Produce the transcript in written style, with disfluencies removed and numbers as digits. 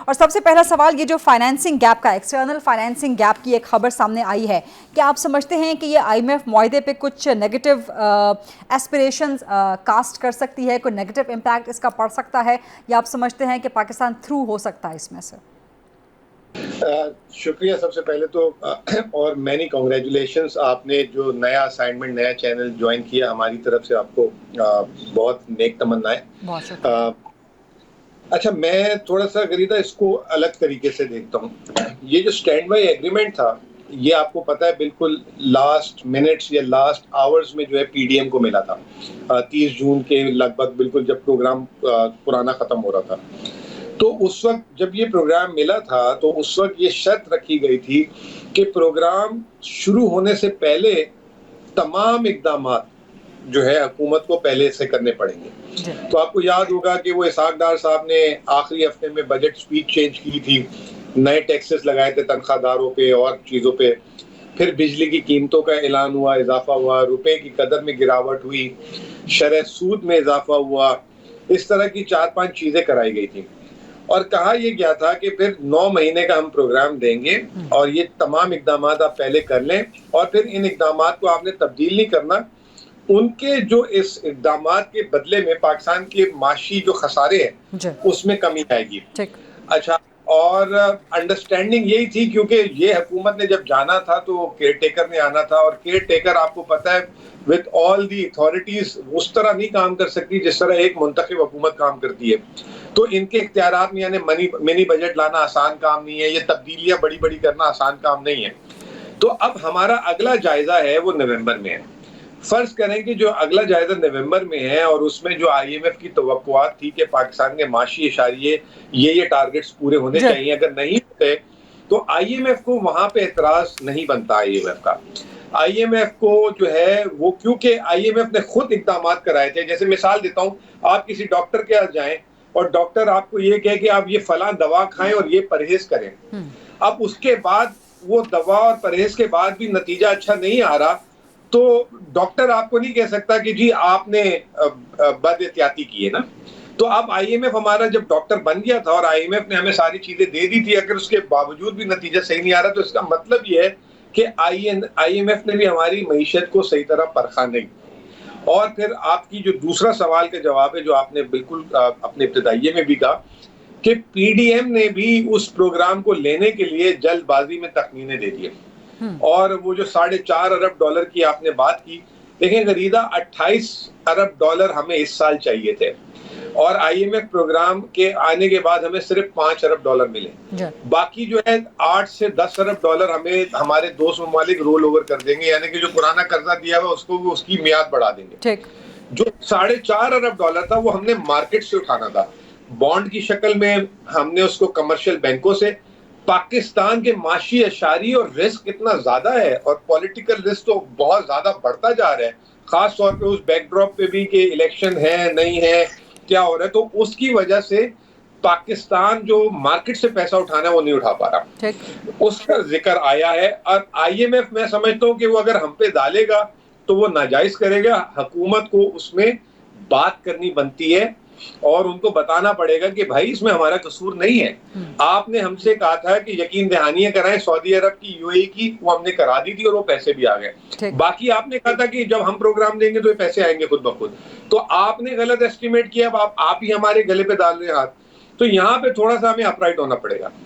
اور سب سے پہلا سوال یہ جو فائنینسنگ گیپ کا ایکسٹرنل فائنینسنگ گیپ کی ایک خبر سامنے آئی ہے، کیا آپ سمجھتے ہیں کہ یہ آئی ایم ایف معاہدے پہ کچھ نیگیٹو ایسپریشنز کاسٹ کر سکتی ہے، کوئی نیگیٹو امپیکٹ اس کا پڑ سکتا ہے، یا آپ سمجھتے ہیں کہ پاکستان تھرو ہو سکتا ہے اس میں سے؟ شکریہ سب سے پہلے تو، اور مینی کنگریچولیشنز، آپ نے جو نیا اسائنمنٹ، نیا چینل جوائن کیا، ہماری طرف سے آپ کو بہت نیک تمنائیں۔ بہت شکریہ۔ اچھا، میں تھوڑا سا غریدہ اس کو الگ طریقے سے دیکھتا ہوں۔ یہ جو اسٹینڈ بائی ایگریمنٹ تھا، یہ آپ کو پتا ہے بالکل لاسٹ منٹس یا لاسٹ آورز میں جو ہے پی ڈی ایم کو ملا تھا، 30 جون کے لگ بھگ، بالکل جب پروگرام پرانا ختم ہو رہا تھا۔ تو اس وقت جب یہ پروگرام ملا تھا تو اس وقت یہ شرط رکھی گئی تھی کہ پروگرام شروع ہونے سے پہلے تمام اقدامات جو ہے حکومت کو پہلے سے کرنے پڑیں گے۔ تو آپ کو یاد ہوگا کہ وہ اسحاق ڈار صاحب نے آخری ہفتے میں بجٹ سپیچ چینج کی تھی، نئے ٹیکسز لگائے تھے تنخواہ داروں پہ اور چیزوں پہ، پھر بجلی کی قیمتوں کا اعلان ہوا، اضافہ ہوا، روپے کی قدر میں گراوٹ ہوئی، شرح سود میں اضافہ ہوا، اس طرح کی 4-5 چیزیں کرائی گئی تھیں، اور کہا یہ گیا تھا کہ پھر 9 مہینے کا ہم پروگرام دیں گے اور یہ تمام اقدامات آپ پہلے کر لیں، اور پھر ان اقدامات کو آپ نے تبدیل نہیں کرنا، ان کے جو اس اقدامات کے بدلے میں پاکستان کے معاشی جو خسارے ہیں اس میں کمی آئے گی۔ اچھا، اور انڈرسٹینڈنگ یہی تھی، کیونکہ یہ حکومت نے جب جانا تھا تو کیئر ٹیکر نے آنا تھا، اور کیئر ٹیکر آپ کو پتہ ہے with all the authorities اس طرح نہیں کام کر سکتی جس طرح ایک منتخب حکومت کام کرتی ہے۔ تو ان کے اختیارات میں یعنی منی بجٹ لانا آسان کام نہیں ہے، یہ تبدیلیاں بڑی بڑی کرنا آسان کام نہیں ہے۔ تو اب ہمارا اگلا جائزہ ہے وہ نومبر میں ہے۔ فرض کریں کہ جو اگلا جائزہ نومبر میں ہے، اور اس میں جو آئی ایم ایف کی توقعات تھی کہ پاکستان کے معاشی اشاریے یہ ٹارگٹس پورے ہونے چاہیے، اگر نہیں ہوتے تو آئی ایم ایف کو وہاں پہ اعتراض نہیں بنتا۔ آئی ایم ایف کا، آئی ایم ایف کو جو ہے وہ، کیونکہ آئی ایم ایف نے خود اقدامات کرائے تھے۔ جیسے مثال دیتا ہوں، آپ کسی ڈاکٹر کے پاس جائیں اور ڈاکٹر آپ کو یہ کہے کہ آپ یہ فلاں دوا کھائیں اور یہ پرہیز کریں، اب اس کے بعد وہ دوا اور پرہیز کے بعد بھی نتیجہ اچھا نہیں آ رہا، تو ڈاکٹر آپ کو نہیں کہہ سکتا کہ جی آپ نے بد احتیاطی کی ہے نا۔ تو اب آئی ایم ایف ہمارا جب ڈاکٹر بن گیا تھا اور آئی ایم ایف نے ہمیں ساری چیزیں دے دی تھی، اگر اس کے باوجود بھی نتیجہ صحیح نہیں آ رہا تو اس کا مطلب یہ ہے کہ آئی ایم ایف نے بھی ہماری معیشت کو صحیح طرح پرکھا نہیں۔ اور پھر آپ کی جو دوسرا سوال کا جواب ہے جو آپ نے بالکل اپنے ابتدائیے میں بھی کہا کہ پی ڈی ایم نے بھی اس پروگرام کو لینے کے لیے جلد بازی میں تخمینے دے دیے، اور وہ جو $4.5 ارب کی آپ نے بات کی، دیکھیں غریدہ 28 ارب ڈالر ہمیں اس سال چاہیے تھے، اور آئی ایم ایف پروگرام کے آنے کے بعد ہمیں صرف 5 ارب ڈالر ملے، باقی جو ہے 8 سے 10 ارب ڈالر ہمیں ہمارے دوست ممالک رول اوور کر دیں گے، یعنی کہ جو پرانا قرضہ دیا ہوا اس کو اس کی میعاد بڑھا دیں گے۔ جو 4.5 ارب ڈالر تھا وہ ہم نے مارکیٹ سے اٹھانا تھا، بانڈ کی شکل میں ہم نے اس کو کمرشل بینکوں سے۔ پاکستان کے معاشی اشاری اور رسک اتنا زیادہ ہے، اور پولیٹیکل رسک تو بہت زیادہ بڑھتا جا رہا ہے، خاص طور پہ اس بیک ڈراپ پہ بھی کہ الیکشن ہے نہیں ہے کیا ہو رہا ہے، تو اس کی وجہ سے پاکستان جو مارکیٹ سے پیسہ اٹھانا ہے وہ نہیں اٹھا پا رہا، اس کا ذکر آیا ہے۔ اور آئی ایم ایف میں سمجھتا ہوں کہ وہ اگر ہم پہ ڈالے گا تو وہ ناجائز کرے گا، حکومت کو اس میں بات کرنی بنتی ہے اور ان کو بتانا پڑے گا کہ بھائی اس میں ہمارا قصور نہیں ہے۔ آپ نے ہم سے کہا تھا کہ یقین دہانیاں کرائیں سعودی عرب کی، یو اے ای کی، وہ ہم نے کرا دی تھی اور وہ پیسے بھی آ گئے۔ باقی آپ نے کہا تھا کہ جب ہم پروگرام دیں گے تو یہ پیسے آئیں گے خود بخود، تو آپ نے غلط ایسٹیمیٹ کیا، اب آپ ہی ہمارے گلے پہ ڈال رہے ہیں ہاتھ، تو یہاں پہ تھوڑا سا ہمیں اپ رائٹ ہونا پڑے گا۔